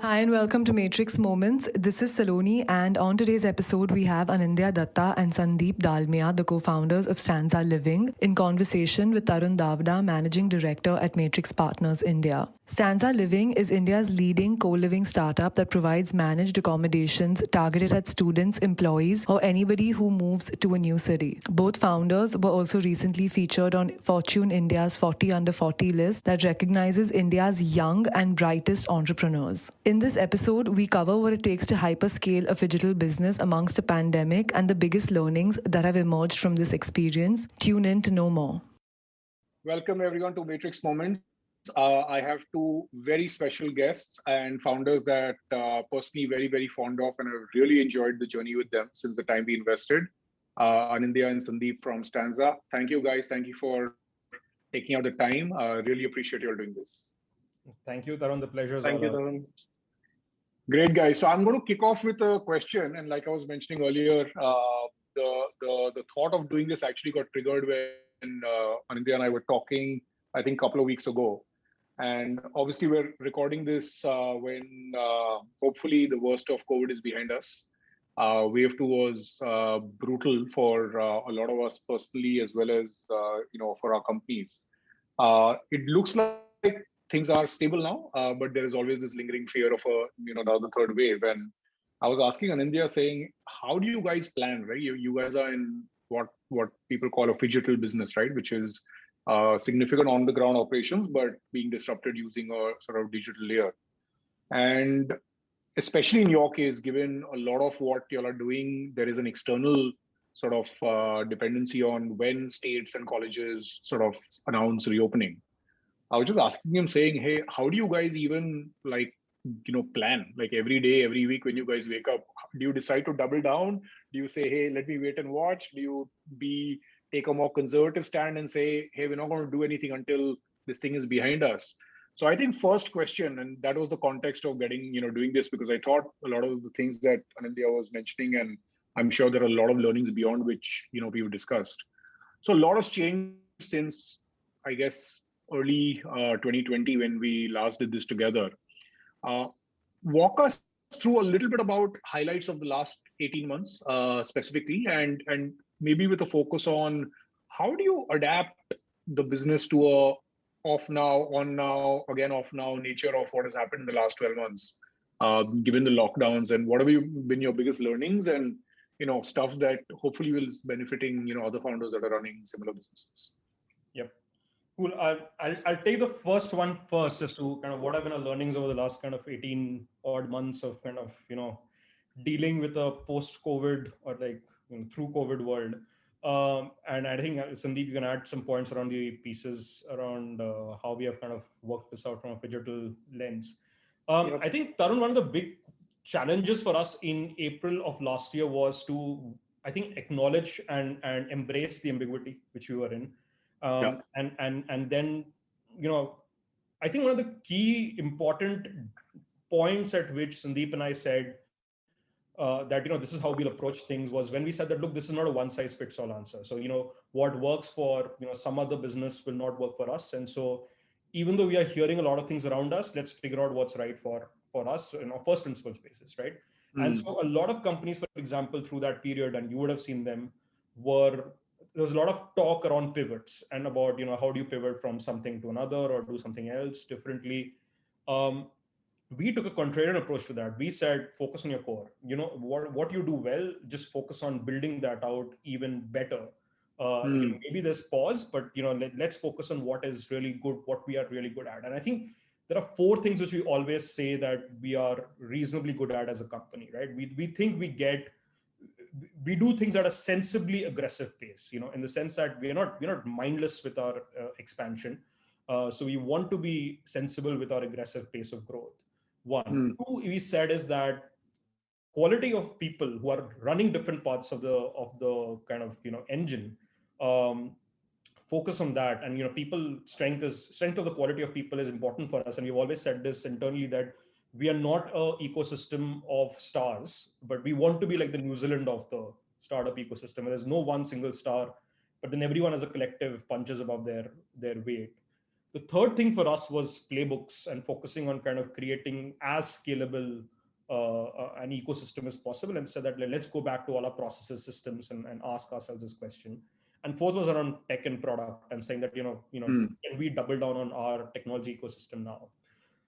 Hi and welcome to Matrix Moments. This is Saloni, and on today's episode, we have Anindya Datta and Sandeep Dalmia, the co-founders of Stanza Living, in conversation with Tarun Davda, Managing Director at Matrix Partners India. Stanza Living is India's leading co-living startup that provides managed accommodations targeted at students, employees, or anybody who moves to a new city. Both founders were also recently featured on Fortune India's 40 Under 40 list that recognizes India's young and brightest entrepreneurs. In this episode, we cover what it takes to hyperscale a digital business amongst a pandemic and the biggest learnings that have emerged from this experience. Tune in to know more. Welcome everyone to Matrix Moments. I have two very special guests and founders that personally very fond of, and I've really enjoyed the journey with them since the time we invested. Anindya and Sandeep from Stanza. Thank you guys. Thank you for taking out the time. Really appreciate you all doing this. Thank you, Tarun. The pleasure is Thank you, Tarun. Great, guys. So I'm going to kick off with a question. And like I was mentioning earlier, the thought of doing this actually got triggered when Anindya and I were talking, I think, a couple of weeks ago. And obviously, we're recording this when hopefully the worst of COVID is behind us. Wave 2 was brutal for a lot of us personally, as well as for our companies. It looks like things are stable now, but there is always this lingering fear of another third wave. And I was asking Anindya, saying, how do you guys plan, right? You guys are in what people call a phygital business, right? Which is significant on the ground operations, but being disrupted using a sort of digital layer. And especially in your case, given a lot of what y'all are doing, there is an external sort of dependency on when states and colleges sort of announce reopening. I was just asking him, saying, hey, how do you guys even plan, like every day, every week when you guys wake up? Do you decide to double down? Do you say, hey, let me wait and watch? Do you take a more conservative stand and say, hey, we're not going to do anything until this thing is behind us? So I think first question, and that was the context of getting, doing this, because I thought a lot of the things that Anindya was mentioning, and I'm sure there are a lot of learnings beyond which, we've discussed. So a lot has changed since, I guess, early 2020 when we last did this together. Walk us through a little bit about highlights of the last 18 months specifically, and maybe with a focus on how do you adapt the business to a off now, on now, again off now nature of what has happened in the last 12 months, given the lockdowns, and what have been your biggest learnings and stuff that hopefully will benefiting other founders that are running similar businesses. Yep. Cool. I'll take the first one first, just to kind of what have been our learnings over the last kind of 18 odd months of kind of, dealing with a post-COVID or through COVID world. And I think Sandeep, you can add some points around the pieces around how we have kind of worked this out from a digital lens. Yep. I think, Tarun, one of the big challenges for us in April of last year was to, I think, acknowledge and embrace the ambiguity which we were in. And then, I think one of the key important points at which Sandeep and I said that, this is how we'll approach things, was when we said that, look, this is not a one size fits all answer. So, what works for, some other business will not work for us. And so even though we are hearing a lot of things around us, let's figure out what's right for us in our first principles basis, right? And so a lot of companies, for example, through that period, and you would have seen them, there was a lot of talk around pivots and about, how do you pivot from something to another or do something else differently. We took a contrarian approach to that. We said, focus on your core. What you do well, just focus on building that out even better. Maybe there's pause, but let's focus on what is really good, what we are really good at. And I think there are 4 things which we always say that we are reasonably good at as a company, right? We think we do things at a sensibly aggressive pace, in the sense that we're not mindless with our expansion. So we want to be sensible with our aggressive pace of growth. 1. 2, we said is that quality of people who are running different parts of the kind of, engine, focus on that. And, people strength of the quality of people is important for us. And we've always said this internally, that we are not an ecosystem of stars, but we want to be like the New Zealand of the startup ecosystem. There's no one single star, but then everyone as a collective punches above their weight. The third thing for us was playbooks and focusing on kind of creating as scalable an ecosystem as possible, and said that let's go back to all our processes, systems, and ask ourselves this question. And fourth was around tech and product, and saying that can we double down on our technology ecosystem now?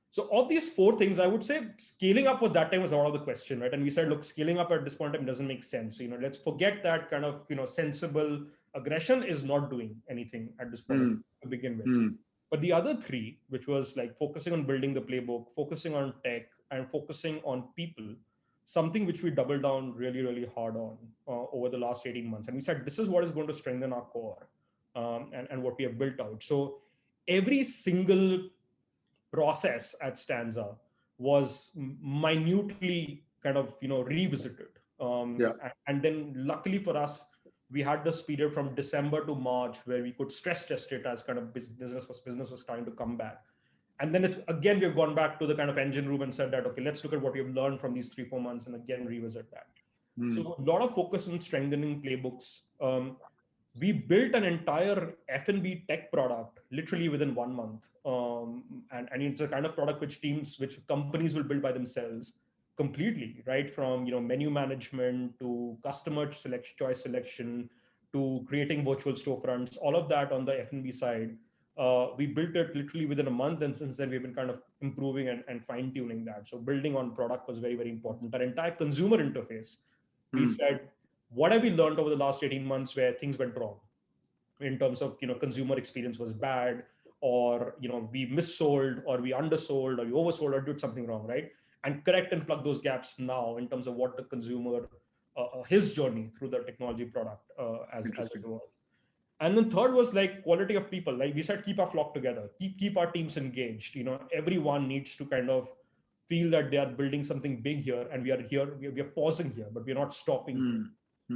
So of these four things, I would say scaling up was that time was out of the question, right? And we said, look, scaling up at this point in time doesn't make sense. So, let's forget that kind of sensible aggression is not doing anything at this point to begin with. But the other three, which was like focusing on building the playbook, focusing on tech, and focusing on people, something which we doubled down really, really hard on over the last 18 months. And we said, this is what is going to strengthen our core and what we have built out. So every single process at Stanza was minutely kind of revisited. And then luckily for us, we had this period from December to March where we could stress test it as kind of business was trying to come back. And then again, we've gone back to the kind of engine room and said that, okay, let's look at what we've learned from these 3-4 months and again revisit that. So a lot of focus on strengthening playbooks. We built an entire F&B tech product literally within 1 month. And it's a kind of product which companies will build by themselves completely, right? From menu management to customer choice selection to creating virtual storefronts, all of that on the F&B side. We built it literally within a month, and since then we've been kind of improving and fine-tuning that. So building on product was very, very important. Our entire consumer interface, we said, what have we learned over the last 18 months where things went wrong in terms of consumer experience was bad, or we missold, or we undersold, or we oversold, or did something wrong, right? And correct and plug those gaps now in terms of what the consumer, his journey through the technology product as it was. And then third was like quality of people. Like we said, keep our flock together, keep our teams engaged. Everyone needs to kind of feel that they are building something big here, and we are here, we are pausing here, but we're not stopping.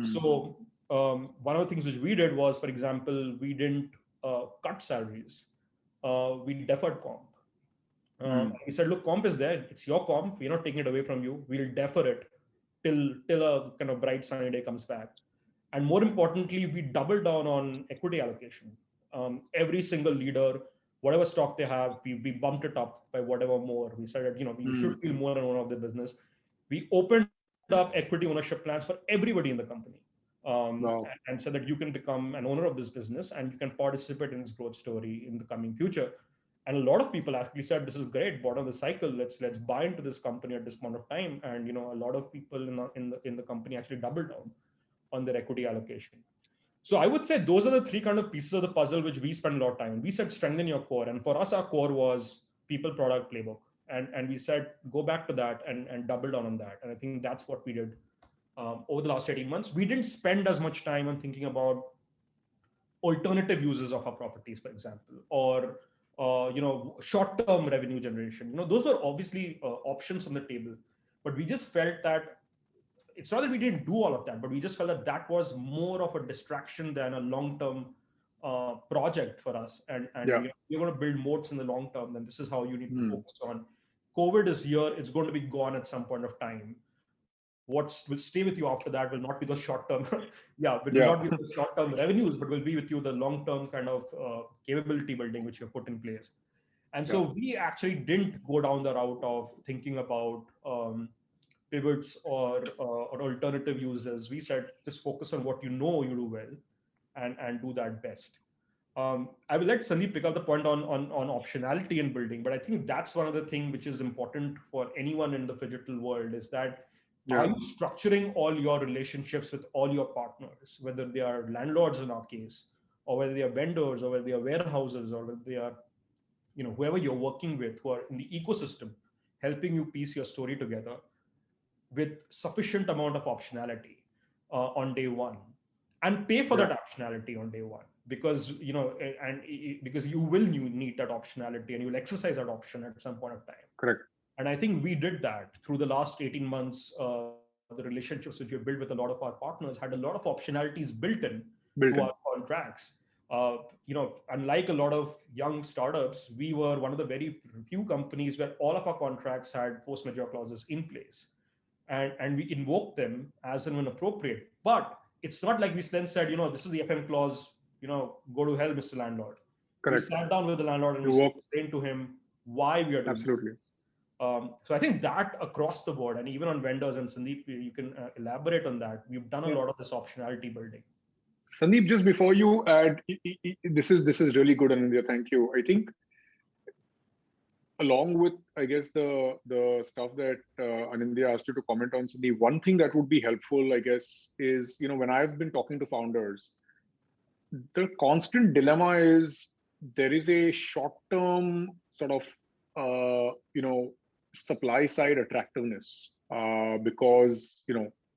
So one of the things which we did was, for example, we didn't cut salaries. We deferred comp. We said, look, comp is there. It's your comp. We're not taking it away from you. We'll defer it till a kind of bright sunny day comes back. And more importantly, we doubled down on equity allocation. Every single leader, whatever stock they have, we bumped it up by whatever more. We said that, you should feel more an owner of the business. We opened up equity ownership plans for everybody in the company. And said that you can become an owner of this business and you can participate in its growth story in the coming future. And a lot of people actually said, this is great, bottom of the cycle, let's buy into this company at this point of time. And a lot of people in the company actually doubled down on their equity allocation. So I would say those are the three kind of pieces of the puzzle which we spend a lot of time. We said strengthen your core. And for us, our core was people, product, playbook. And we said, go back to that and double down on that. And I think that's what we did over the last 18 months. We didn't spend as much time on thinking about alternative uses of our properties, for example, or short-term revenue generation. Those were obviously options on the table, but we just felt that it's not that we didn't do all of that, but we just felt that that was more of a distraction than a long-term project for us. And you're going to build moats in the long term, then this is how you need to focus on. COVID is here. It's going to be gone at some point of time. What will stay with you after that will not be the short-term, not be the short-term revenues, but will be with you the long-term kind of capability building which you have put in place. And so we actually didn't go down the route of thinking about pivots or alternative uses. We said, just focus on what you know you do well and do that best. I will let Sandeep pick up the point on optionality in building, but I think that's one of the things which is important for anyone in the phygital world is that are you structuring all your relationships with all your partners, whether they are landlords in our case, or whether they are vendors, or whether they are warehouses, or whether they are, whoever you're working with who are in the ecosystem, helping you piece your story together with sufficient amount of optionality on day one, and pay for that optionality on day one, because because you will need that optionality and you'll exercise that option at some point of time. Correct. And I think we did that through the last 18 months. The relationships which we built with a lot of our partners had a lot of optionalities built in to our contracts. Unlike a lot of young startups, we were one of the very few companies where all of our contracts had force majeure clauses in place. And we invoked them as and when appropriate. But it's not like we then said, this is the FM clause, go to hell, Mr. Landlord. Correct. We sat down with the landlord and You we work- explained to him why we are doing Absolutely. it. So I think that across the board, and even on vendors, and Sandeep, you can elaborate on that. We've done a lot of this optionality building. Sandeep, just before you add, this is really good, Anindya. Thank you. I think along with, I guess, the stuff that Anindya asked you to comment on, Sandeep, one thing that would be helpful, I guess, is, when I've been talking to founders, the constant dilemma is there is a short-term sort of, supply side attractiveness because,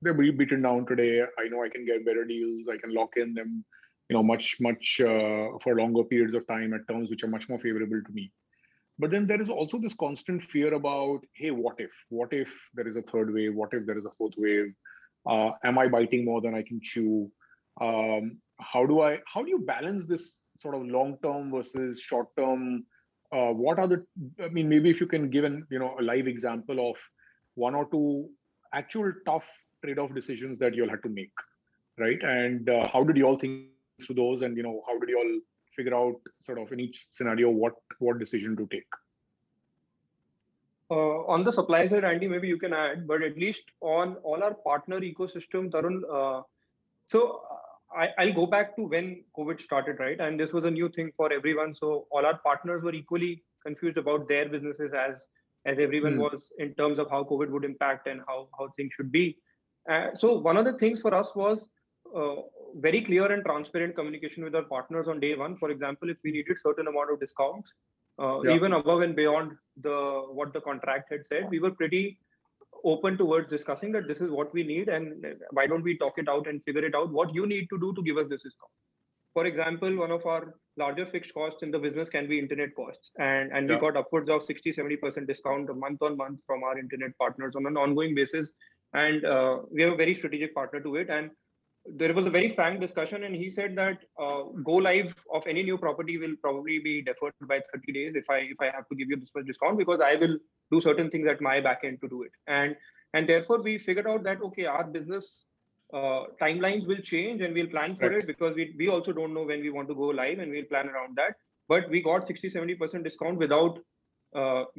they're beaten down today. I know I can get better deals. I can lock in them, much for longer periods of time at terms which are much more favorable to me. But then there is also this constant fear about, hey, what if there is a third wave? What if there is a fourth wave? Am I biting more than I can chew? How do you balance this sort of long-term versus short-term? What are maybe if you can give a live example of one or two actual tough trade-off decisions that you'll have to make, right? And how did you all think through those? And, how did you all figure out sort of in each scenario what decision to take? On the supply side, Andy, maybe you can add, but at least on all our partner ecosystem, Tarun, I'll go back to when COVID started, right? And this was a new thing for everyone. So all our partners were equally confused about their businesses as everyone was in terms of how COVID would impact and how things should be. So one of the things for us was very clear and transparent communication with our partners on day one. For example, if we needed certain amount of discounts, even above and beyond what the contract had said, we were pretty open towards discussing that this is what we need and why don't we talk it out and figure it out what you need to do to give us this discount. For example, one of our larger fixed costs in the business can be internet costs, and we got upwards of 60-70% discount month on month from our internet partners on an ongoing basis, and we have a very strategic partner to it. And there was a very frank discussion, and he said that go live of any new property will probably be deferred by 30 days if I have to give you this much discount, because I will do certain things at my back end to do it. And therefore we figured out that, okay, our business timelines will change and we'll plan for it, because we also don't know when we want to go live, and we'll plan around that. But we got 60-70% discount without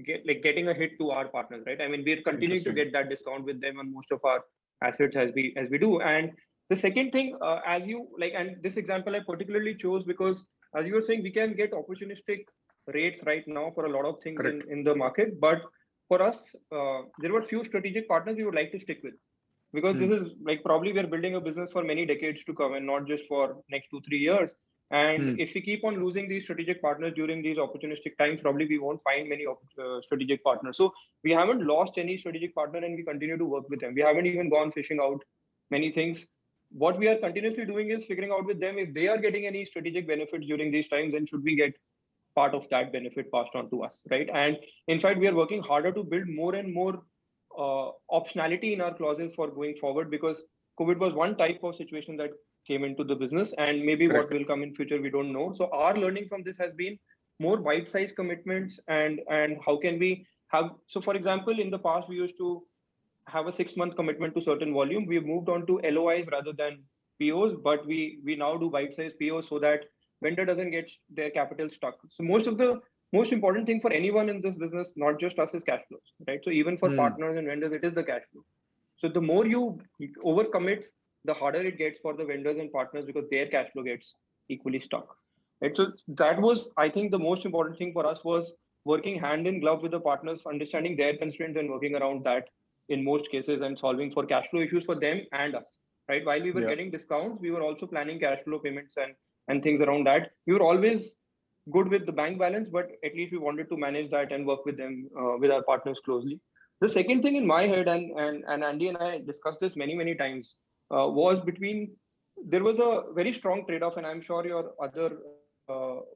getting a hit to our partners, right? I mean, we're continuing to get that discount with them on most of our assets as we do. And the second thing, as you and this example I particularly chose because, as you were saying, we can get opportunistic rates right now for a lot of things in the market. But for us, there were few strategic partners we would like to stick with, because this is probably we are building a business for many decades to come and not just for next 2-3 years. And if we keep on losing these strategic partners during these opportunistic times, probably we won't find many strategic partners. So we haven't lost any strategic partner and we continue to work with them. We haven't even gone fishing out many things. What we are continuously doing is figuring out with them if they are getting any strategic benefits during these times, and should we get part of that benefit passed on to us, right? And in fact, we are working harder to build more and more optionality in our clauses for going forward, because COVID was one type of situation that came into the business, and maybe what will come in future, we don't know. So our learning from this has been more bite-sized commitments and how can we have, so for example, in the past, we used to have a 6-month commitment to certain volume. We've moved on to LOIs rather than POs, but we now do bite-sized POs so that vendor doesn't get their capital stuck. So most important thing for anyone in this business, not just us, is cash flows, right? So even for partners and vendors, it is the cash flow. So the more you overcommit, the harder it gets for the vendors and partners, because their cash flow gets equally stuck. Right? So that was, I think, the most important thing for us was working hand in glove with the partners, understanding their constraints and working around that in most cases, and solving for cash flow issues for them and us, right? While we were getting discounts, we were also planning cash flow payments and things around that. We were always good with the bank balance, but at least we wanted to manage that and work with them, with our partners closely. The second thing in my head, and Andy and I discussed this many times, was there was a very strong trade-off, and I'm sure your other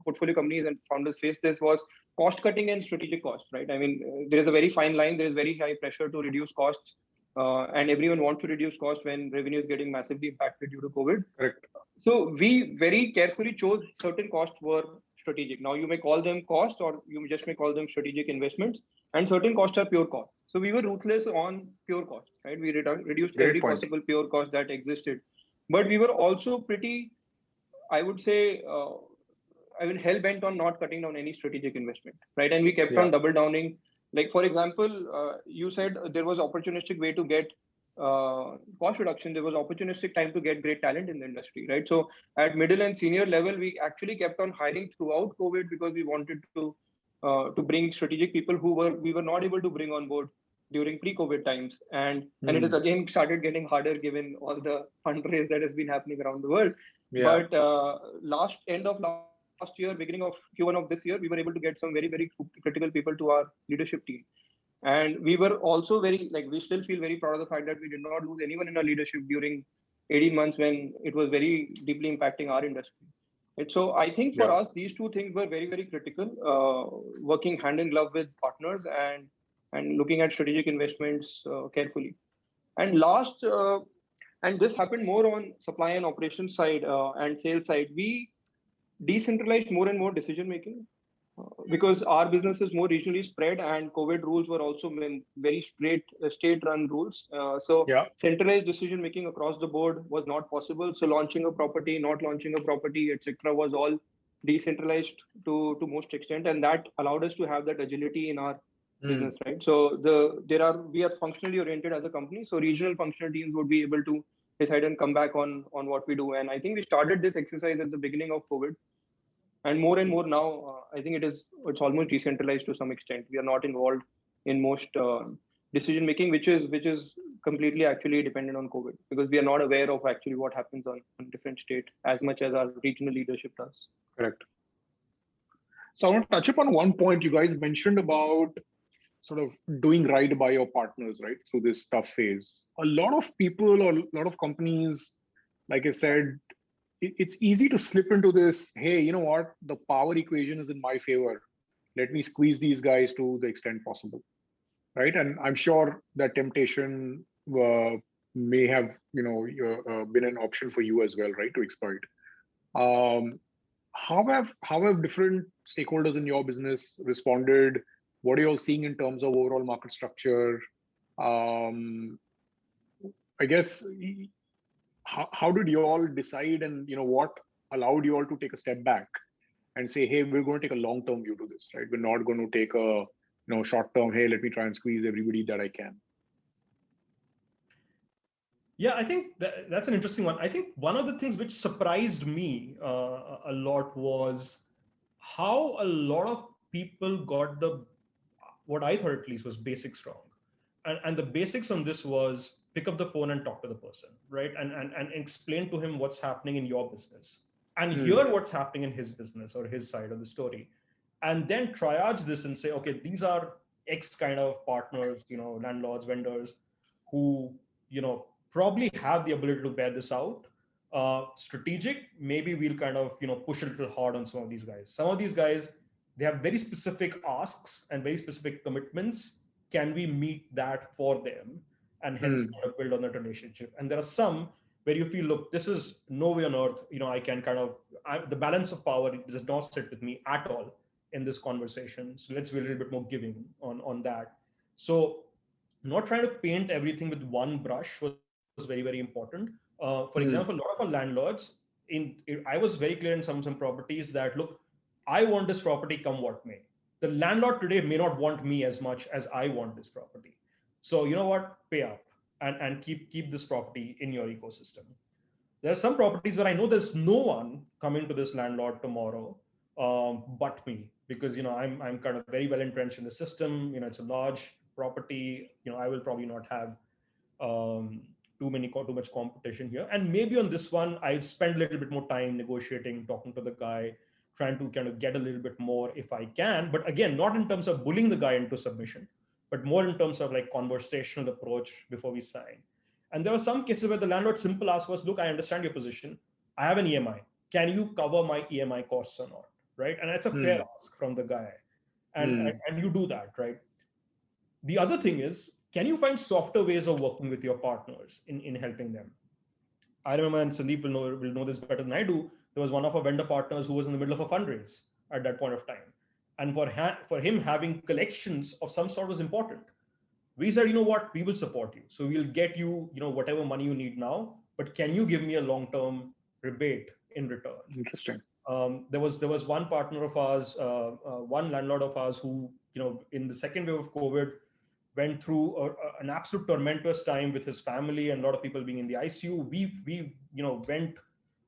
portfolio companies and founders face this, was cost cutting and strategic costs, right? I mean, there is a very fine line. There is very high pressure to reduce costs, and everyone wants to reduce costs when revenue is getting massively impacted due to COVID. Correct. So we very carefully chose certain costs were strategic. Now you may call them costs, or you just may call them strategic investments, and certain costs are pure costs. So we were ruthless on pure costs, right? We reduced every possible pure cost that existed, but we were also pretty, I would say, hell bent on not cutting down any strategic investment, right? And we kept Yeah. on double downing. Like, for example, you said there was opportunistic way to get cost reduction. There was opportunistic time to get great talent in the industry, right? So at middle and senior level, we actually kept on hiring throughout COVID because we wanted to bring strategic people who we were not able to bring on board during pre-COVID times, and it has again started getting harder given all the fundraise that has been happening around the world. Yeah. But end of last year, beginning of Q1 of this year, we were able to get some very, very critical people to our leadership team. And we were also we still feel very proud of the fact that we did not lose anyone in our leadership during 18 months when it was very deeply impacting our industry. And so I think for us, these two things were very, very critical, working hand in glove with partners and looking at strategic investments carefully. And last, and this happened more on supply and operations side and sales side, we decentralized more and more decision making because our business is more regionally spread, and COVID rules were also very state run rules. So centralized decision making across the board was not possible. So launching a property, not launching a property, etc., was all decentralized to most extent, and that allowed us to have that agility in our business, right? So we are functionally oriented as a company, so regional functional teams would be able to decide and come back on what we do. And I think we started this exercise at the beginning of COVID, and more now, I think it's almost decentralized to some extent. We are not involved in most decision making, which is completely actually dependent on COVID, because we are not aware of actually what happens on different state as much as our regional leadership does. Correct. So I want to touch upon one point you guys mentioned about sort of doing right by your partners, right, through this tough phase. A lot of people or a lot of companies, like I said, it's easy to slip into this, hey, you know what, the power equation is in my favor. Let me squeeze these guys to the extent possible, right? And I'm sure that temptation may have, been an option for you as well, right, to exploit. How have different stakeholders in your business responded? What are you all seeing in terms of overall market structure? I guess, how did you all decide, and what allowed you all to take a step back and say, hey, we're going to take a long-term view to this, right? We're not going to take a short-term, hey, let me try and squeeze everybody that I can. Yeah, I think that's an interesting one. I think one of the things which surprised me a lot was how a lot of people got what I thought at least was basics wrong. And the basics on this was pick up the phone and talk to the person, right? And explain to him what's happening in your business and hear what's happening in his business or his side of the story. And then triage this and say, okay, these are X kind of partners, landlords, vendors who, probably have the ability to bear this out. Strategic, maybe we'll kind of, push a little hard on some of these guys. Some of these guys, they have very specific asks and very specific commitments. Can we meet that for them? And hence build on that relationship. And there are some where you feel, look, this is no way on earth, I can the balance of power does not sit with me at all in this conversation. So let's be a little bit more giving on that. So not trying to paint everything with one brush was very, very important. For example, a lot of our landlords, I was very clear in some properties that, look, I want this property come what may. The landlord today may not want me as much as I want this property. So you know what, pay up and keep this property in your ecosystem. There are some properties where I know there's no one coming to this landlord tomorrow but me, because I'm kind of very well entrenched in the system. It's a large property. I will probably not have too much competition here. And maybe on this one, I'd spend a little bit more time negotiating, talking to the guy, trying to kind of get a little bit more if I can. But again, not in terms of bullying the guy into submission, but more in terms of like conversational approach before we sign. And there were some cases where the landlord's simple ask was, look, I understand your position. I have an EMI. Can you cover my EMI costs or not? Right? And that's a fair ask from the guy. And you do that, right? The other thing is, can you find softer ways of working with your partners in helping them? I remember, and Sandeep will know this better than I do, there was one of our vendor partners who was in the middle of a fundraise at that point of time. And for him, having collections of some sort was important. We said, you know what, we will support you. So we'll get you, whatever money you need now, but can you give me a long-term rebate in return? Interesting. There was one partner of ours, one landlord of ours who, in the second wave of COVID, went through an absolute tormentuous time with his family and a lot of people being in the ICU. We went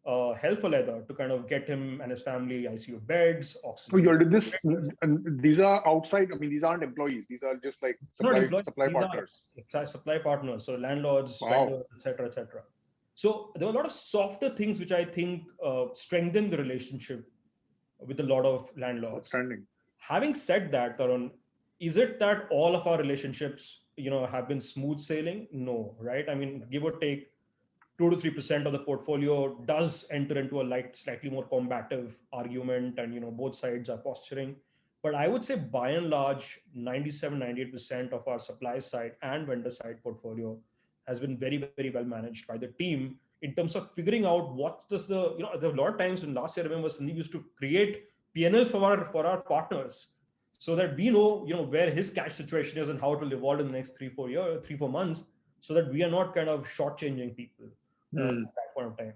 hell for leather to kind of get him and his family ICU beds, Oh, oxygen. you did this. And these are outside. I mean, these aren't employees. These are just like supply partners. Supply partners, so landlords, Wow. vendors, etc., etc. So there were a lot of softer things which I think strengthen the relationship with a lot of landlords. Outstanding. Having said that, Tarun, is it that all of our relationships, have been smooth sailing? No, right? I mean, give or take, 2 to 3% of the portfolio does enter into a slightly more combative argument, and both sides are posturing. But I would say by and large, 97-98% of our supply side and vendor side portfolio has been very, very well managed by the team in terms of figuring out what does there are a lot of times when last year, I remember Sandeep used to create P&Ls for our partners so that we know, where his cash situation is and how it will evolve in the next 3-4 months, so that we are not kind of shortchanging people at that point of time.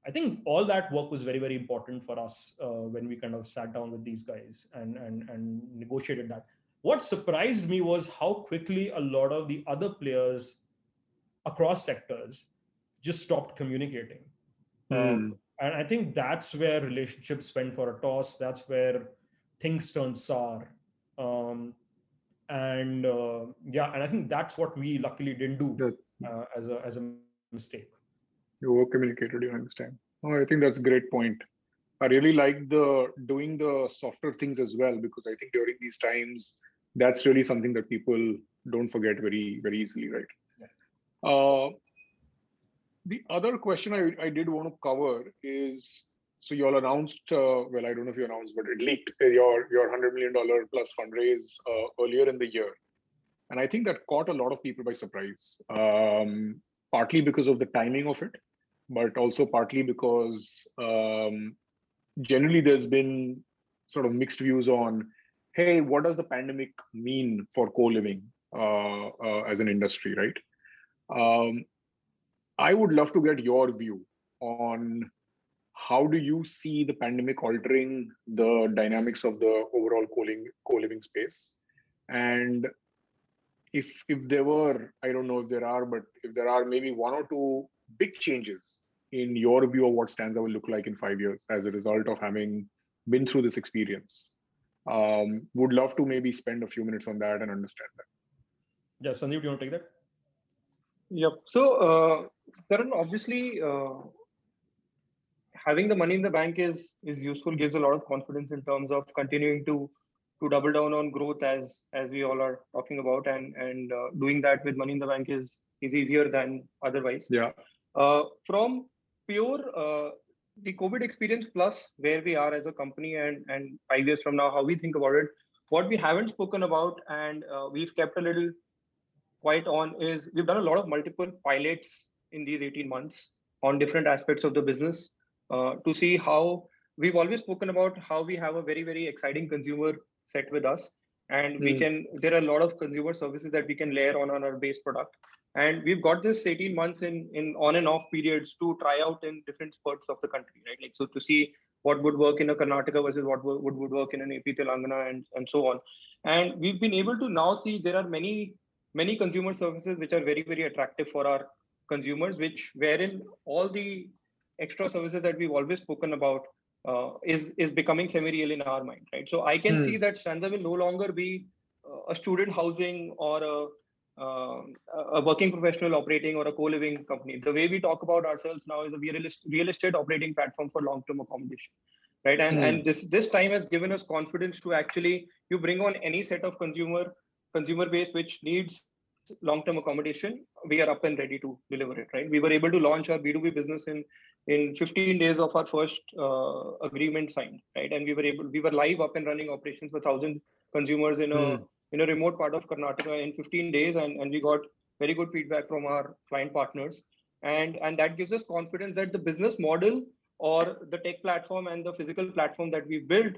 I think all that work was very, very important for us when we kind of sat down with these guys and negotiated that. What surprised me was how quickly a lot of the other players across sectors just stopped communicating. And I think that's where relationships went for a toss. That's where things turned sour. And I think that's what we luckily didn't do as a mistake. You over-communicated, you understand. Oh, I think that's a great point. I really like doing the softer things as well, because I think during these times, that's really something that people don't forget very, very easily, right? Yeah. The other question I did want to cover is, so you all announced, well, I don't know if you announced, but it leaked your $100 million plus fundraise earlier in the year. And I think that caught a lot of people by surprise, partly because of the timing of it, but also partly because generally there's been sort of mixed views on, hey, what does the pandemic mean for co-living as an industry, right? I would love to get your view on how do you see the pandemic altering the dynamics of the overall co-living space? And if there were, I don't know if there are, but if there are maybe 1 or 2 big changes in your view of what Stanza will look like in 5 years as a result of having been through this experience, would love to maybe spend a few minutes on that and understand that. Yeah, Sandeep, do you want to take that? Yep. So, Tarun, obviously, having the money in the bank is useful, gives a lot of confidence in terms of continuing to double down on growth as we all are talking about, and doing that with money in the bank is easier than otherwise. Yeah. From pure the COVID experience plus where we are as a company and 5 years from now, how we think about it, what we haven't spoken about and we've kept a little quiet on is we've done a lot of multiple pilots in these 18 months on different aspects of the business to see how we've always spoken about how we have a very, very exciting consumer set with us. And there are a lot of consumer services that we can layer on our base product. And we've got this 18 months in on and off periods to try out in different spurts of the country, right? Like, so to see what would work in a Karnataka versus what would work in an AP Telangana and so on. And we've been able to now see there are many consumer services which are very, very attractive for our consumers, wherein all the extra services that we've always spoken about is becoming semi-real in our mind, right? So I can see that Stanza will no longer be a student housing or a working professional operating or a co-living company. The way we talk about ourselves now is a real estate operating platform for long-term accommodation, right? And this time has given us confidence to actually, you bring on any set of consumer base which needs long-term accommodation, we are up and ready to deliver it, right? We were able to launch our B2B business in 15 days of our first agreement signed, right? And we were live, up and running operations for 1,000 consumers in a remote part of Karnataka in 15 days, and we got very good feedback from our client partners, and that gives us confidence that the business model or the tech platform and the physical platform that we built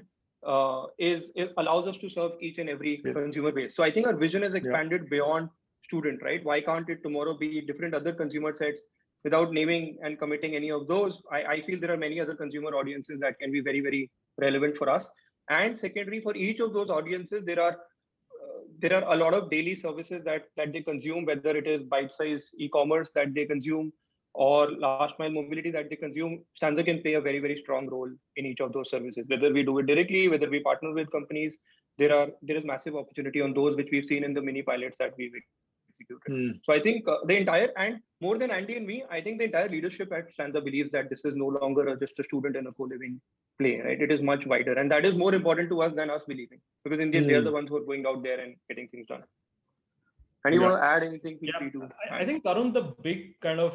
it allows us to serve each and every consumer base. So I think our vision has expanded beyond student, right? Why can't it tomorrow be different other consumer sets without naming and committing any of those, I feel there are many other consumer audiences that can be very, very relevant for us. And secondary, for each of those audiences, there are a lot of daily services that they consume, whether it is bite-sized e-commerce that they consume or last mile mobility that they consume. Stanza can play a very, very strong role in each of those services, whether we do it directly, whether we partner with companies. There is massive opportunity on those, which we've seen in the mini pilots that we've executed. So I think the entire, and more than Andy and me, I think the entire leadership at Stanza believes that this is no longer just a student and a co-living play, right? It is much wider, and that is more important to us than us believing, because in the end, they are the ones who are going out there and getting things done. And you want to add anything? Feel free to. I think, Tarun, the big kind of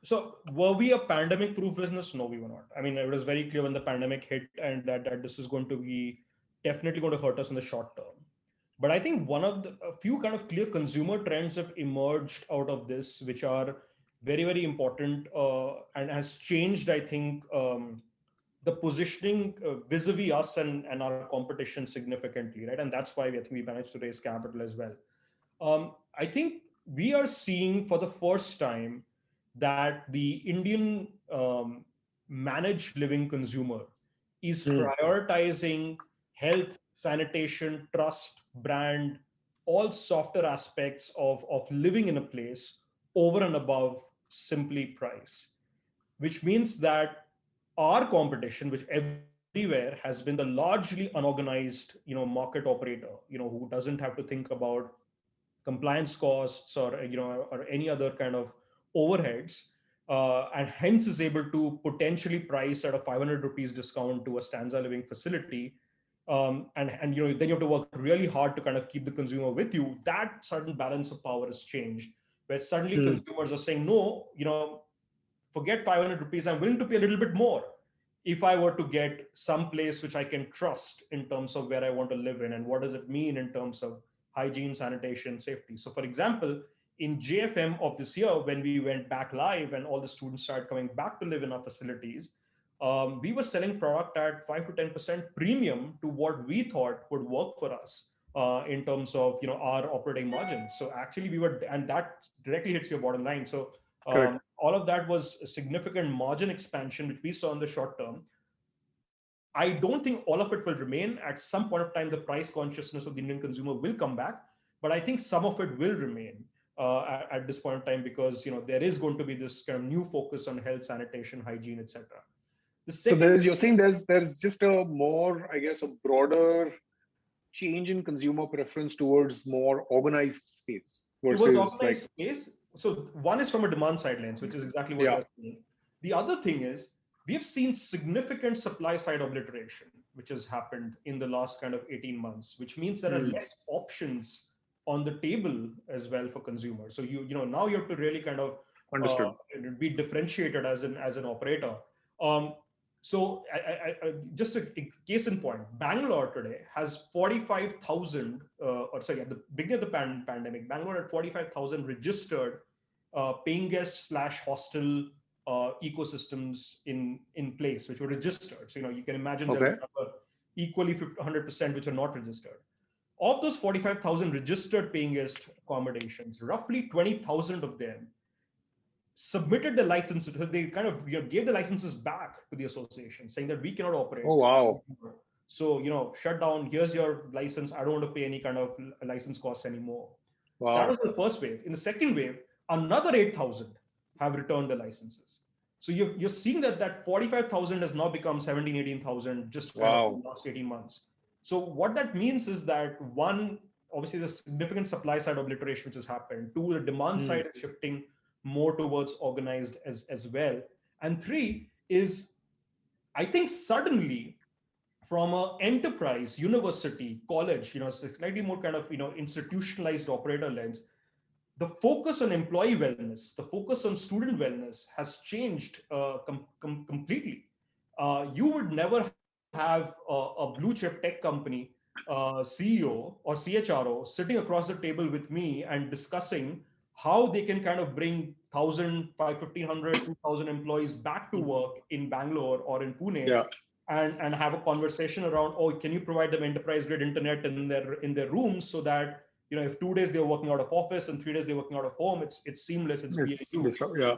so were we a pandemic-proof business? No, we were not. I mean, it was very clear when the pandemic hit, and that this is going to be definitely going to hurt us in the short term. But I think a few kind of clear consumer trends have emerged out of this, which are very, very important and has changed, I think, the positioning vis-a-vis us and our competition significantly, right? And that's why I think we managed to raise capital as well. I think we are seeing for the first time that the Indian managed living consumer is prioritizing health, sanitation, trust, brand, all softer aspects of living in a place over and above simply price, which means that our competition, which everywhere has been the largely unorganized, market operator, who doesn't have to think about compliance costs or any other kind of overheads, and hence is able to potentially price at a 500 rupees discount to a Stanza Living facility. And then you have to work really hard to kind of keep the consumer with you. That certain balance of power has changed, where suddenly consumers are saying, no, forget 500 rupees. I'm willing to pay a little bit more if I were to get some place which I can trust in terms of where I want to live in, and what does it mean in terms of hygiene, sanitation, safety. So for example, in JFM of this year, when we went back live and all the students started coming back to live in our facilities, we were selling product at 5 to 10% premium to what we thought would work for us in terms of our operating margins. So actually and that directly hits your bottom line. So all of that was a significant margin expansion, which we saw in the short term. I don't think all of it will remain. At some point of time, the price consciousness of the Indian consumer will come back, but I think some of it will remain at this point in time, because there is going to be this kind of new focus on health, sanitation, hygiene, etc. So you're saying there's just a more, I guess, a broader change in consumer preference towards more organized space versus like space. So one is from a demand side lens, which is exactly what you're saying. The other thing is we have seen significant supply side obliteration, which has happened in the last kind of 18 months, which means there are less options on the table as well for consumers. So now you have to really kind of be differentiated as an operator. So just a case in point, Bangalore today has 45,000, at the beginning of the pandemic, Bangalore had 45,000 registered paying guests / hostel ecosystems in place, which were registered. So, you can imagine there are equally 100% which are not registered. Of those 45,000 registered paying guest accommodations, roughly 20,000 of them submitted the licenses. They kind of gave the licenses back to the association, saying that we cannot operate. Oh, wow. So, shut down. Here's your license. I don't want to pay any kind of license costs anymore. Wow. That was the first wave. In the second wave, another 8,000 have returned the licenses. So you're seeing that 45,000 has now become 17, 18,000 just in the last 18 months. So what that means is that one, obviously the significant supply side obliteration which has happened. Two, the demand side is shifting more towards organized as well. And three is, I think suddenly from an enterprise, university, college, slightly more kind of, institutionalized operator lens, the focus on employee wellness, the focus on student wellness has changed completely. You would never have a blue chip tech company CEO or CHRO sitting across the table with me and discussing how they can kind of bring 1,000, 1,500, 2,000 employees back to work in Bangalore or in Pune, and have a conversation around, can you provide them enterprise grade internet in their rooms so that if 2 days they're working out of office and 3 days they're working out of home, it's seamless, it's BAU. Yeah.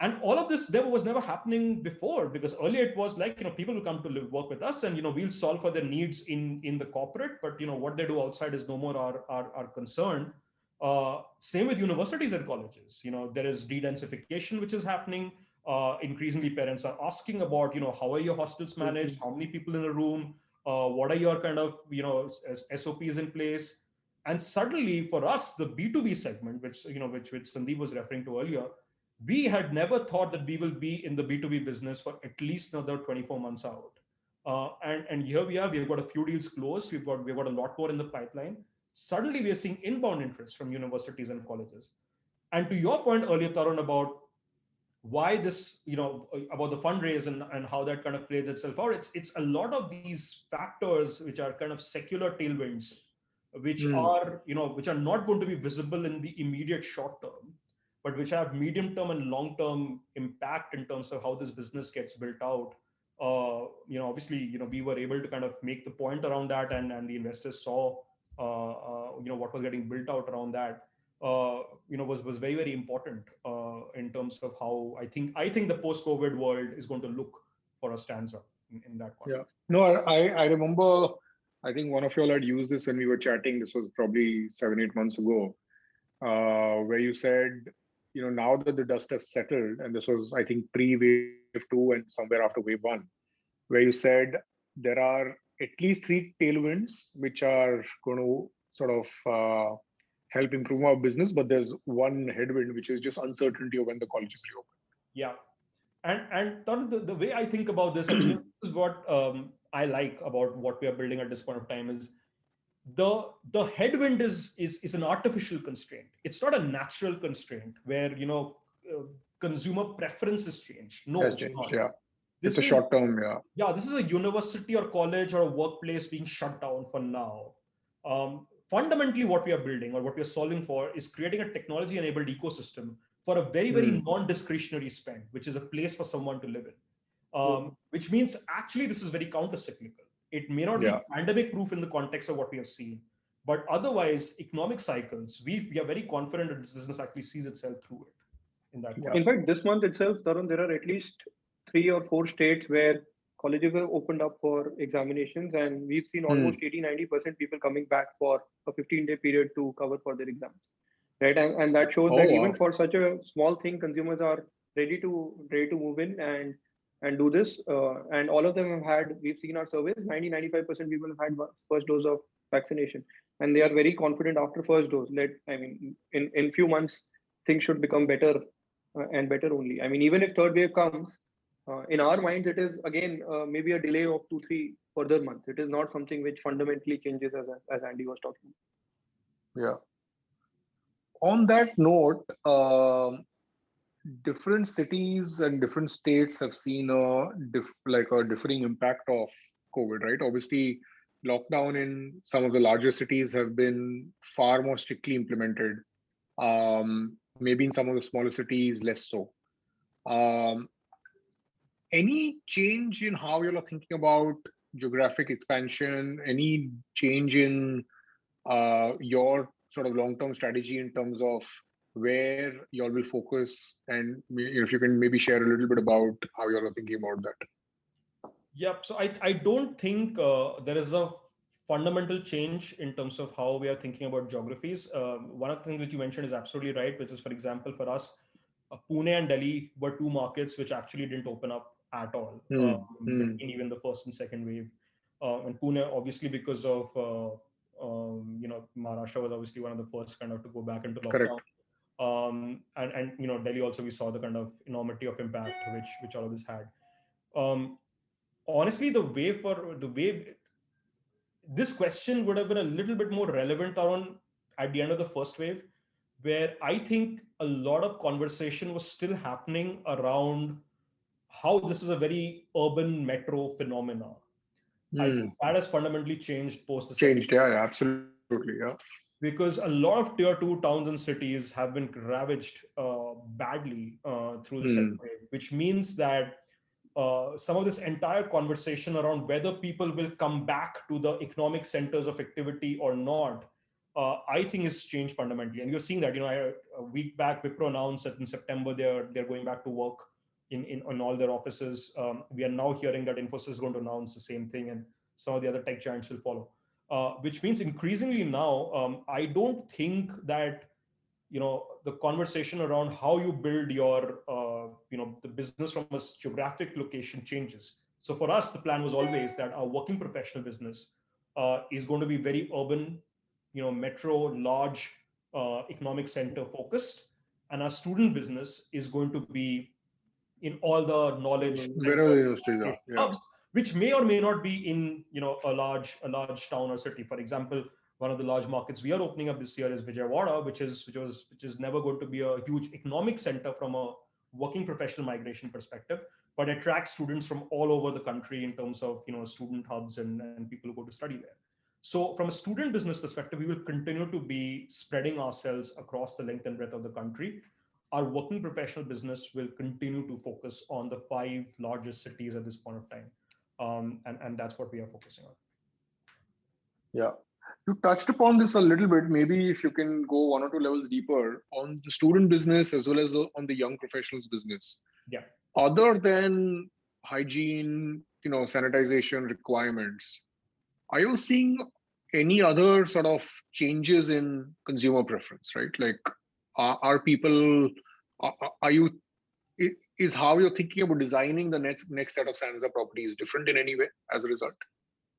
And all of this was never happening before, because earlier it was like, people will come to work with us and, we'll solve for their needs in the corporate, but, what they do outside is no more our concern. Same with universities and colleges. There is de-densification, which is happening. Increasingly, parents are asking about, how are your hostels managed? How many people in a room? What are your kind of, SOPs in place? And suddenly for us, the B2B segment, which Sandeep was referring to earlier, we had never thought that we will be in the B2B business for at least another 24 months out. And here we are, we've got a few deals closed. We've got a lot more in the pipeline. Suddenly we are seeing inbound interest from universities and colleges. And to your point earlier, Tarun, about why this, about the fundraise and how that kind of plays itself out, it's a lot of these factors which are kind of secular tailwinds, which are not going to be visible in the immediate short term, but which have medium-term and long-term impact in terms of how this business gets built out. Obviously, we were able to kind of make the point around that, and the investors saw, what was getting built out around that, was very, very important in terms of how I think the post-COVID world is going to look for a stanza in that context. Yeah. No, I remember, I think one of you all had used this when we were chatting. This was probably 7-8 months ago, where you said, now that the dust has settled, and this was, I think, pre-wave 2 and somewhere after wave 1, where you said there are at least 3 tailwinds which are going to sort of help improve our business, but there's one headwind, which is just uncertainty of when the colleges reopen. Yeah. And the way I think about this, this is what I like about what we are building at this point of time is the headwind is an artificial constraint. It's not a natural constraint where, consumer preferences change. No, has changed, yeah. It's a short term, yeah. Yeah, this is a university or college or a workplace being shut down for now. Fundamentally, what we are building or what we are solving for is creating a technology-enabled ecosystem for a very, very non-discretionary spend, which is a place for someone to live in. Which means actually this is very counter-cyclical. It may not be pandemic-proof in the context of what we have seen, but otherwise, economic cycles, we are very confident that this business actually sees itself through it in that context. In fact, this month itself, Tarun, there are at least 3 or 4 states where colleges have opened up for examinations, and we've seen almost 80-90% people coming back for a 15-day period to cover for their exams, right? And that shows that even for such a small thing, consumers are ready to move in and do this. And all of them have had, we've seen our surveys, 90-95% people have had first dose of vaccination, and they are very confident after first dose. In few months, things should become better and better only. Even if third wave comes, in our minds, it is again maybe a delay of 2-3 further months. It is not something which fundamentally changes, as Andy was talking about. Yeah. On that note, different cities and different states have seen a differing impact of COVID, right? Obviously, lockdown in some of the larger cities have been far more strictly implemented. Maybe in some of the smaller cities, less so. Any change in how you're thinking about geographic expansion? Any change in your sort of long-term strategy in terms of where you all will focus? And if you can maybe share a little bit about how you're thinking about that. Yep. So I don't think there is a fundamental change in terms of how we are thinking about geographies. One of the things that you mentioned is absolutely right, which is, for example, for us, Pune and Delhi were 2 markets which actually didn't open up at all, in even the first and second wave. And Pune, obviously, because of Maharashtra was obviously one of the first kind of to go back into lockdown. Correct. And Delhi also, we saw the kind of enormity of impact which all of this had. Honestly, the way this question would have been a little bit more relevant, Tarun, at the end of the first wave, where I think a lot of conversation was still happening around how this is a very urban metro phenomena. I think that has fundamentally changed post the changed, yeah, absolutely, yeah. Because a lot of tier 2 towns and cities have been ravaged badly through the second wave, which means that some of this entire conversation around whether people will come back to the economic centers of activity or not I think has changed fundamentally. And you're seeing that, a week back, Wipro announced that in September, they're going back to work in all their offices. We are now hearing that Infosys is going to announce the same thing, and some of the other tech giants will follow. Which means increasingly now, I don't think that, the conversation around how you build your, the business from a geographic location changes. So for us, the plan was always that our working professional business is going to be very urban, metro, large economic center focused, and our student business is going to be in all the knowledge Wherever the universities are, hubs, which may or may not be in a large town or city. For example, one of the large markets we are opening up this year is Vijayawada, which is never going to be a huge economic center from a working professional migration perspective, but attracts students from all over the country in terms of student hubs and people who go to study there. So from a student business perspective, we will continue to be spreading ourselves across the length and breadth of the country. Our working professional business will continue to focus on the 5 largest cities at this point of time. And that's what we are focusing on. Yeah. You touched upon this a little bit. Maybe if you can go 1 or 2 levels deeper on the student business as well as on the young professionals business. Yeah. Other than hygiene, sanitization requirements, are you seeing any other sort of changes in consumer preference, right? Like, are people, is how you're thinking about designing the next set of Stanza properties different in any way as a result?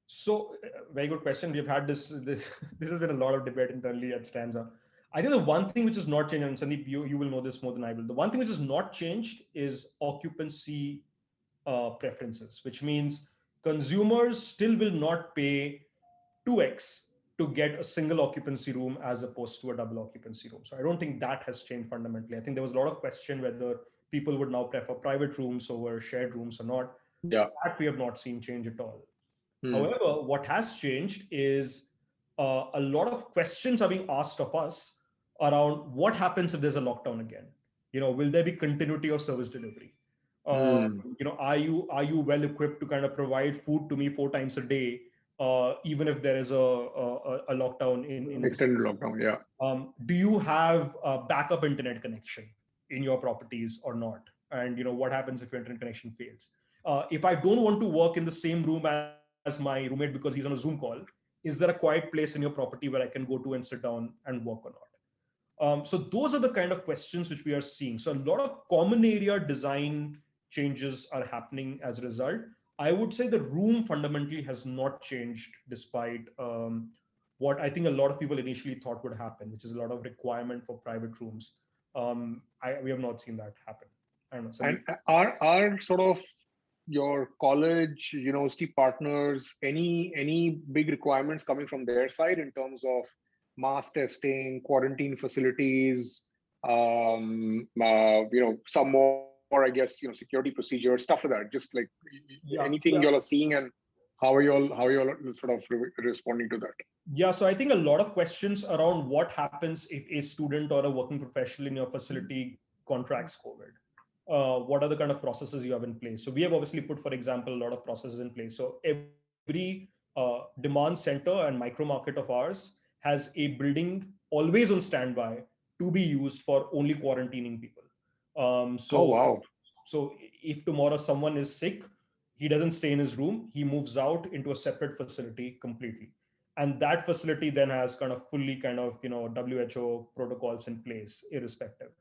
So, very good question. We've had this has been a lot of debate internally at Stanza. I think the one thing which has not changed, and Sandeep, you will know this more than I will. The one thing which has not changed is occupancy preferences, which means consumers still will not pay 2x to get a single occupancy room as opposed to a double occupancy room. So I don't think that has changed fundamentally. I think there was a lot of question whether people would now prefer private rooms over shared rooms or not. Yeah. That we have not seen change at all. However, what has changed is a lot of questions are being asked of us around what happens if there's a lockdown again. Will there be continuity of service delivery? Are you well equipped to kind of provide food to me 4 times a day, even if there is a lockdown in extended lockdown? Yeah. Do you have a backup internet connection in your properties or not? And what happens if your internet connection fails? If I don't want to work in the same room as my roommate because he's on a Zoom call, is there a quiet place in your property where I can go to and sit down and work or not? So those are the kind of questions which we are seeing. So a lot of common area design changes are happening as a result. I would say the room fundamentally has not changed despite what I think a lot of people initially thought would happen, which is a lot of requirement for private rooms. We have not seen that happen. I don't know. And are sort of your college, university partners, any big requirements coming from their side in terms of mass testing, quarantine facilities, some more, I guess, security procedures, stuff like that? Just like anything y'all are seeing, and how are y'all sort of responding to that? Yeah, so I think a lot of questions around what happens if a student or a working professional in your facility contracts COVID. What are the kind of processes you have in place? So we have obviously put, for example, a lot of processes in place. So every demand center and micro market of ours has a building always on standby to be used for only quarantining people. Oh, wow. So if tomorrow someone is sick, he doesn't stay in his room, he moves out into a separate facility completely. And that facility then has kind of fully WHO protocols in place, irrespective.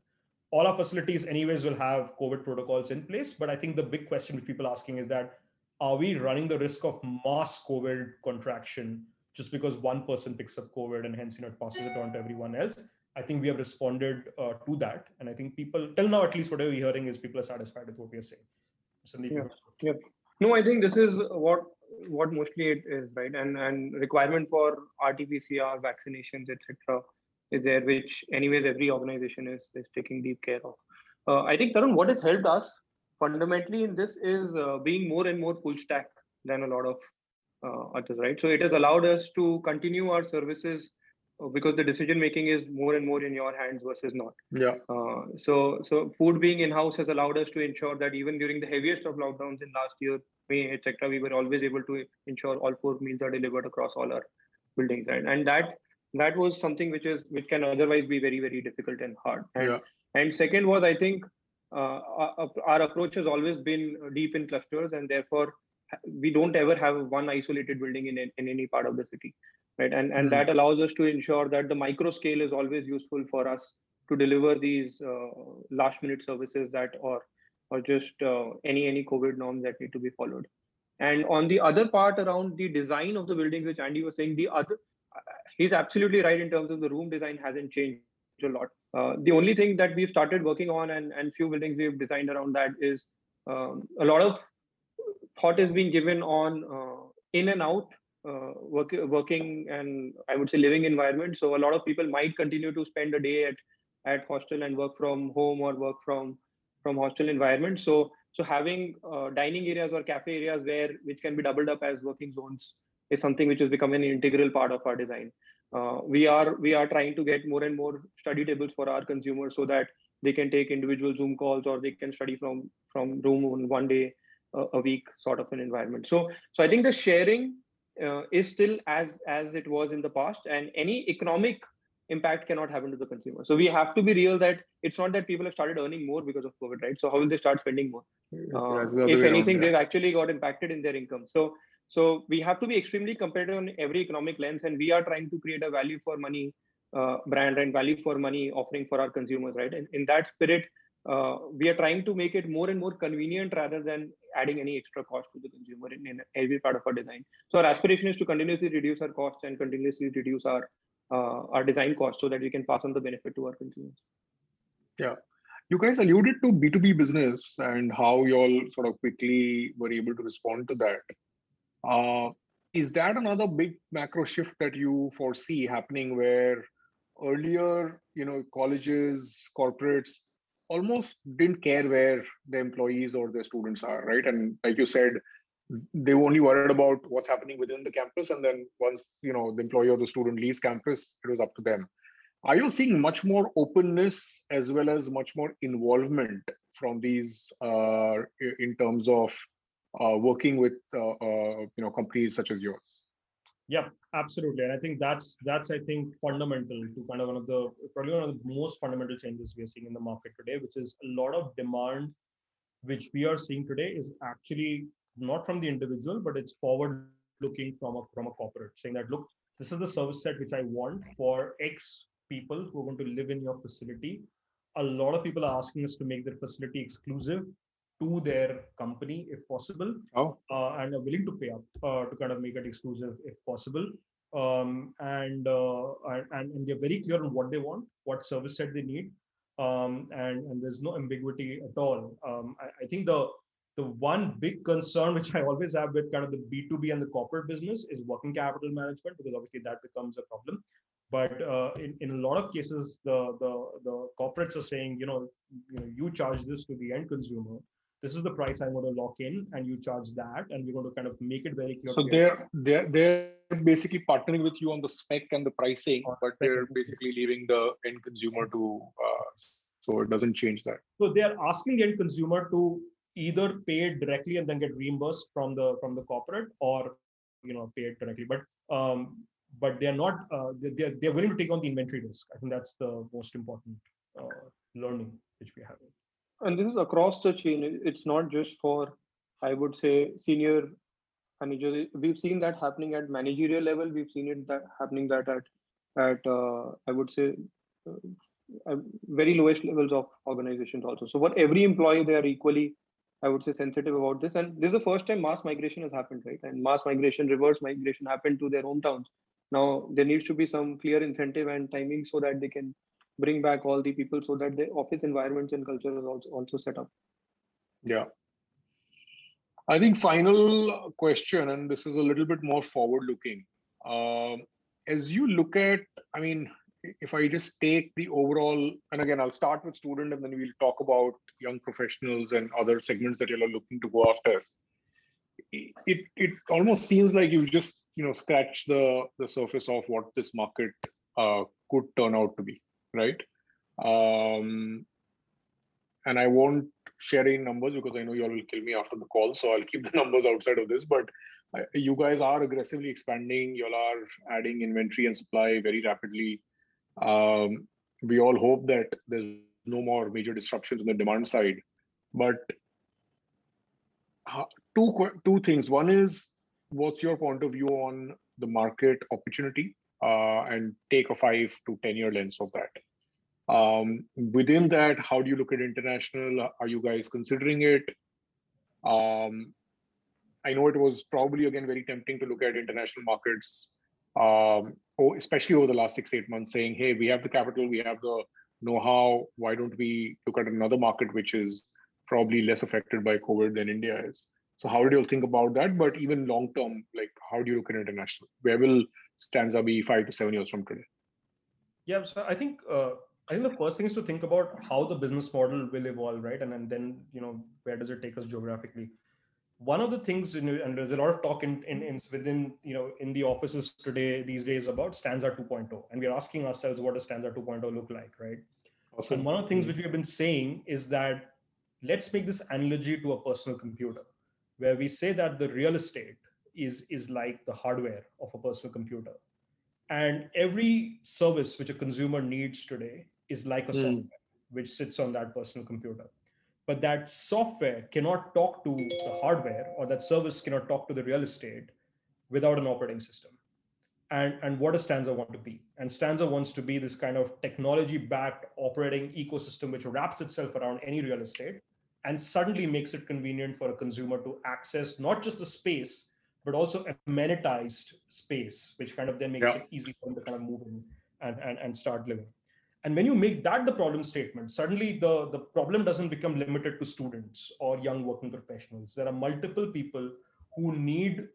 All our facilities anyways will have COVID protocols in place. But I think the big question which people are asking is that, are we running the risk of mass COVID contraction just because one person picks up COVID and hence it passes it on to everyone else? I think we have responded to that. And I think people, till now, at least whatever we're hearing is people are satisfied with what we are saying. Sandeep, yeah. No, I think this is what mostly it is, right? And requirement for RT-PCR, vaccinations, etc. is there, which anyways every organization is taking deep care of. I think, Tarun, what has helped us fundamentally in this is being more and more full stack than a lot of others, right? So it has allowed us to continue our services because the decision making is more and more in your hands versus not. Yeah. So food being in-house has allowed us to ensure that even during the heaviest of lockdowns in last year, May, etc., we were always able to ensure all 4 meals are delivered across all our buildings, right? And that that was something which can otherwise be very, very difficult and hard. Yeah. And second was, I think our approach has always been deep in clusters, and therefore we don't ever have one isolated building in any part of the city, right? And that allows us to ensure that the micro scale is always useful for us to deliver these last minute services or just any COVID norms that need to be followed. And on the other part around the design of the buildings, which Andy was saying, he's absolutely right in terms of the room design hasn't changed a lot. The only thing that we've started working on and few buildings we've designed around that is a lot of thought is being given on in and out working and I would say living environment. So a lot of people might continue to spend a day at hostel and work from home or work from hostel environment. So having dining areas or cafe areas which can be doubled up as working zones is something which has become an integral part of our design. We are trying to get more and more study tables for our consumers so that they can take individual Zoom calls or they can study from room on one day a week sort of an environment. So I think the sharing is still as it was in the past, and any economic impact cannot happen to the consumer. So we have to be real that it's not that people have started earning more because of COVID, right? So how will they start spending more? If anything, they've actually got impacted in their income. So we have to be extremely competitive on every economic lens, and we are trying to create a value for money brand and value for money offering for our consumers, right? And in that spirit, we are trying to make it more and more convenient rather than adding any extra cost to the consumer in every part of our design. So our aspiration is to continuously reduce our costs and continuously reduce our design costs so that we can pass on the benefit to our consumers. Yeah. You guys alluded to B2B business and how you all sort of quickly were able to respond to that. Is that another big macro shift that you foresee happening where earlier, colleges, corporates almost didn't care where the employees or their students are, right? And like you said, they were only worried about what's happening within the campus. And then once, the employee or the student leaves campus, it was up to them. Are you seeing much more openness as well as much more involvement from these in terms of working with companies such as yours? Yeah, absolutely. And I think that's I think fundamental to kind of probably one of the most fundamental changes we are seeing in the market today, which is a lot of demand which we are seeing today is actually not from the individual, but it's forward looking from a corporate, saying that, look, this is the service set which I want for X people who are going to live in your facility. A lot of people are asking us to make their facility exclusive to their company if possible, and are willing to pay up to kind of make it exclusive if possible. And they're very clear on what they want, what service set they need, and there's no ambiguity at all. I think the one big concern which I always have with kind of the B2B and the corporate business is working capital management, because obviously that becomes a problem. But in a lot of cases, the corporates are saying, you charge this to the end consumer. This is the price I'm going to lock in, and you charge that, and we're going to kind of make it very clear. So they're basically partnering with you on the spec and the pricing, but they're basically leaving the end consumer to. So it doesn't change that. So they are asking the end consumer to either pay it directly and then get reimbursed from the corporate, or pay it directly. But they're not. They're willing to take on the inventory risk. I think that's the most important learning which we're having. And this is across the chain. It's not just for, I would say, senior managers. We've seen that happening at managerial level. We've seen it happening at I would say very lowest levels of organizations also. So for every employee, they are equally, I would say, sensitive about this. And this is the first time mass migration has happened, right? And mass migration, reverse migration happened to their hometowns. Now there needs to be some clear incentive and timing so that they can bring back all the people, so that the office environments and culture is also set up. Yeah. I think final question, and this is a little bit more forward looking. As you look at, I mean, if I just take the overall, and again, I'll start with student and then we'll talk about young professionals and other segments that you're looking to go after. It almost seems like you've just, scratched the surface of what this market could turn out to be, right? And I won't share any numbers because I know you all will kill me after the call, so I'll keep the numbers outside of this. But You guys are aggressively expanding. You all are adding inventory and supply very rapidly. We all hope that there's no more major disruptions on the demand side. But two things. One is, what's your point of view on the market opportunity, and take a 5 to 10 year lens of that. Within that, how do you look at international? Are you guys considering it? I know it was probably, again, very tempting to look at international markets, especially over the last 6-8 months, saying, hey, we have the capital, we have the know-how. Why don't we look at another market which is probably less affected by COVID than India is? So how do you think about that? But even long term, like, how do you look at international? Where will Stanza be 5 to 7 years from today? Yeah, so I think the first thing is to think about how the business model will evolve, right? And then, where does it take us geographically? One of the things, and there's a lot of talk within, in the offices today, these days, about Stanza 2.0. And we're asking ourselves, what does Stanza 2.0 look like, right? Awesome. And one of the things which we have been saying is that, let's make this analogy to a personal computer, where we say that the real estate is like the hardware of a personal computer. And every service which a consumer needs today is like a software which sits on that personal computer. But that software cannot talk to the hardware, or that service cannot talk to the real estate without an operating system. And what does Stanza want to be? And Stanza wants to be this kind of technology-backed operating ecosystem which wraps itself around any real estate and suddenly makes it convenient for a consumer to access not just the space, but also amenitized space, which kind of then makes it easy for them to kind of move in and start living. And when you make that the problem statement, suddenly the problem doesn't become limited to students or young working professionals. There are multiple people who need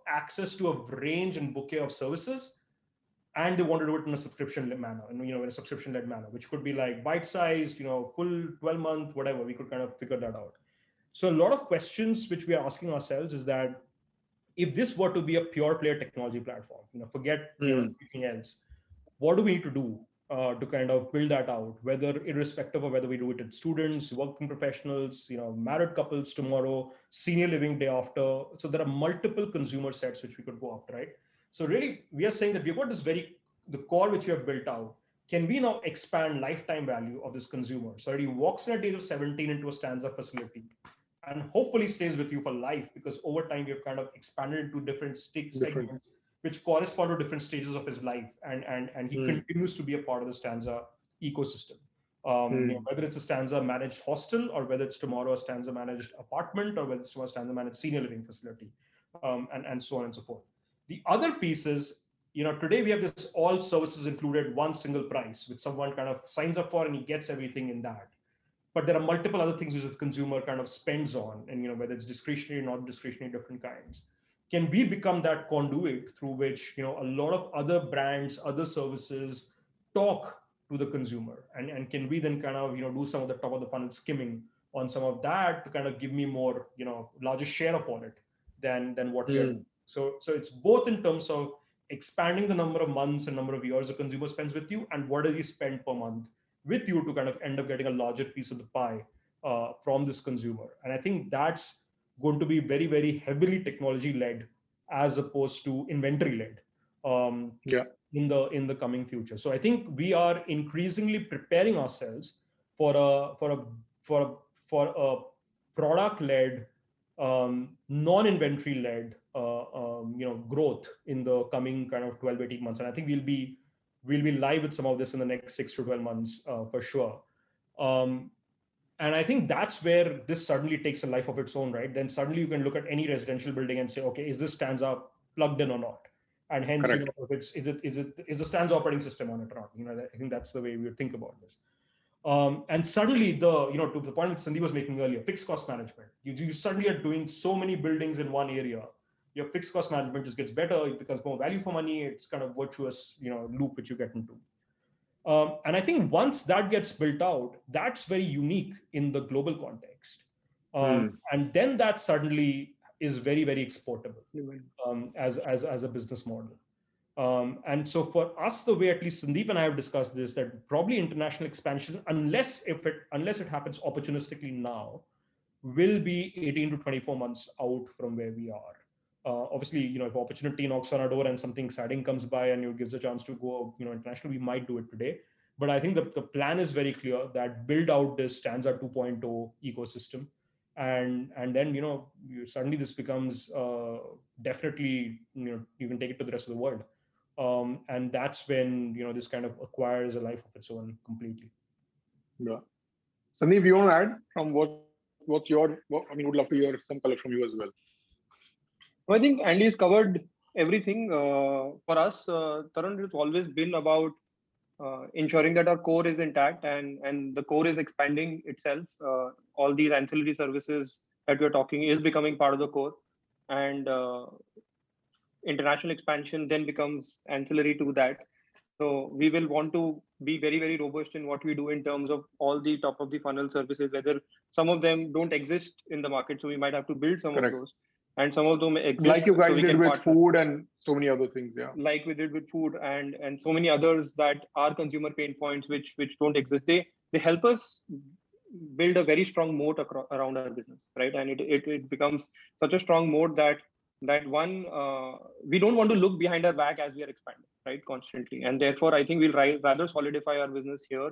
access to a range and bouquet of services, and they want to do it in a subscription-led manner, in a subscription-led manner, which could be like bite-sized, full 12-month, whatever. We could kind of figure that out. So a lot of questions which we are asking ourselves is that, if this were to be a pure player technology platform, forget anything else, what do we need to do to kind of build that out, whether irrespective of whether we do it with students, working professionals, married couples tomorrow, senior living day after. So there are multiple consumer sets which we could go after, right? So really, we are saying that we've got the core which we have built out. Can we now expand lifetime value of this consumer? So he walks in at the age of 17 into a Stanza facility and hopefully stays with you for life, because over time we have kind of expanded into different segments which correspond to different stages of his life, and he continues to be a part of the Stanza ecosystem. Whether it's a Stanza managed hostel, or whether it's tomorrow a Stanza managed apartment, or whether it's tomorrow a Stanza managed senior living facility, and so on and so forth. The other piece is, today we have this all services included, one single price, which someone kind of signs up for and he gets everything in that. But there are multiple other things which the consumer kind of spends on, and whether it's discretionary or not discretionary, different kinds. Can we become that conduit through which a lot of other brands, other services talk to the consumer, and can we then kind of do some of the top of the funnel skimming on some of that to kind of give me more larger share of wallet than what we are doing. So it's both in terms of expanding the number of months and number of years a consumer spends with you, and what does he spend per month with you to kind of end up getting a larger piece of the pie from this consumer. And I think that's going to be very, very heavily technology led as opposed to inventory led in the coming future. So I think we are increasingly preparing ourselves for a product led, non-inventory led growth in the coming kind of 12-18 months. And I think we'll be live with some of this in the next 6 to 12 months for sure. And I think that's where this suddenly takes a life of its own, right? Then suddenly you can look at any residential building and say, okay, is this Stanza plugged in or not? And hence, is the Stanza operating system on it or not? I think that's the way we would think about this. And suddenly to the point that Sandeep was making earlier, fixed cost management. You suddenly are doing so many buildings in one area. Your fixed cost management just gets better. It becomes more value for money. It's kind of virtuous, loop which you get into. And I think once that gets built out, that's very unique in the global context. And then that suddenly is very, very exportable as a business model. And so for us, the way at least Sandeep and I have discussed this, that probably international expansion, unless it happens opportunistically now, will be 18 to 24 months out from where we are. Obviously, if opportunity knocks on our door and something exciting comes by and gives a chance to go, international, we might do it today. But I think the plan is very clear, that build out this Stanza 2.0 ecosystem. And then, suddenly this becomes definitely, you can take it to the rest of the world. And that's when, this kind of acquires a life of its own completely. Yeah. Sandeep, you want to add from would love to hear some color from you as well. I think Andy has covered everything. For us, Tarun, it's always been about ensuring that our core is intact and the core is expanding itself. All these ancillary services that we're talking is becoming part of the core, and international expansion then becomes ancillary to that. So we will want to be very, very robust in what we do in terms of all the top of the funnel services, whether some of them don't exist in the market. So we might have to build some Correct. of those. And some of them exist. Like you guys so did with food and so many other things, yeah. Like we did with food and so many others that are consumer pain points which don't exist. They help us build a very strong moat around our business, right? And it becomes such a strong moat that one, we don't want to look behind our back as we are expanding, right, constantly. And therefore, I think we'll rather solidify our business here.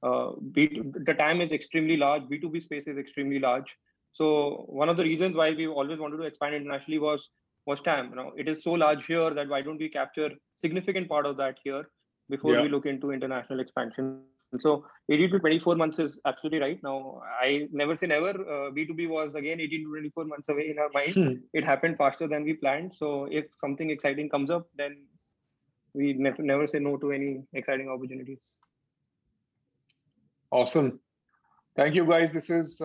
The TAM is extremely large. B2B space is extremely large. So one of the reasons why we always wanted to expand internationally was TAM. It is so large here that why don't we capture significant part of that here before we look into international expansion? So 18 to 24 months is absolutely right. Now, I never say never. B2B was again 18 to 24 months away in our mind. It happened faster than we planned. So if something exciting comes up, then we never say no to any exciting opportunities. Awesome. Thank you, guys. This is...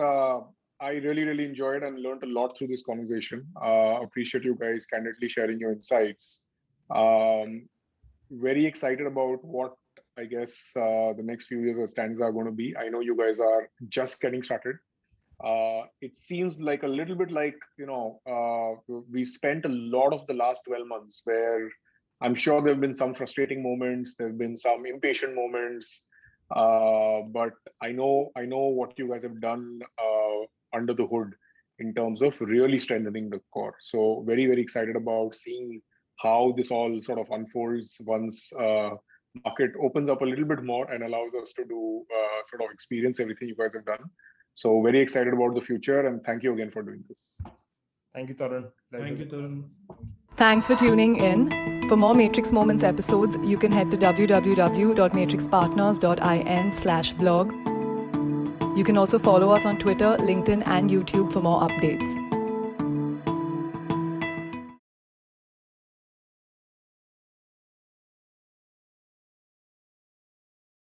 I really, really enjoyed and learned a lot through this conversation. Appreciate you guys candidly sharing your insights. Very excited about what I guess the next few years of Stanza are going to be. I know you guys are just getting started. It seems like a little bit like, we spent a lot of the last 12 months where I'm sure there have been some frustrating moments. There have been some impatient moments. But I know what you guys have done under the hood in terms of really strengthening the core. So very, very excited about seeing how this all sort of unfolds once market opens up a little bit more and allows us to do sort of experience everything you guys have done. So very excited about the future, and thank you again for doing this. Thank you, Tarun. Thank you, Tarun. Thanks for tuning in. For more Matrix Moments episodes, you can head to www.matrixpartners.in/blog. You can also follow us on Twitter, LinkedIn, and YouTube for more updates.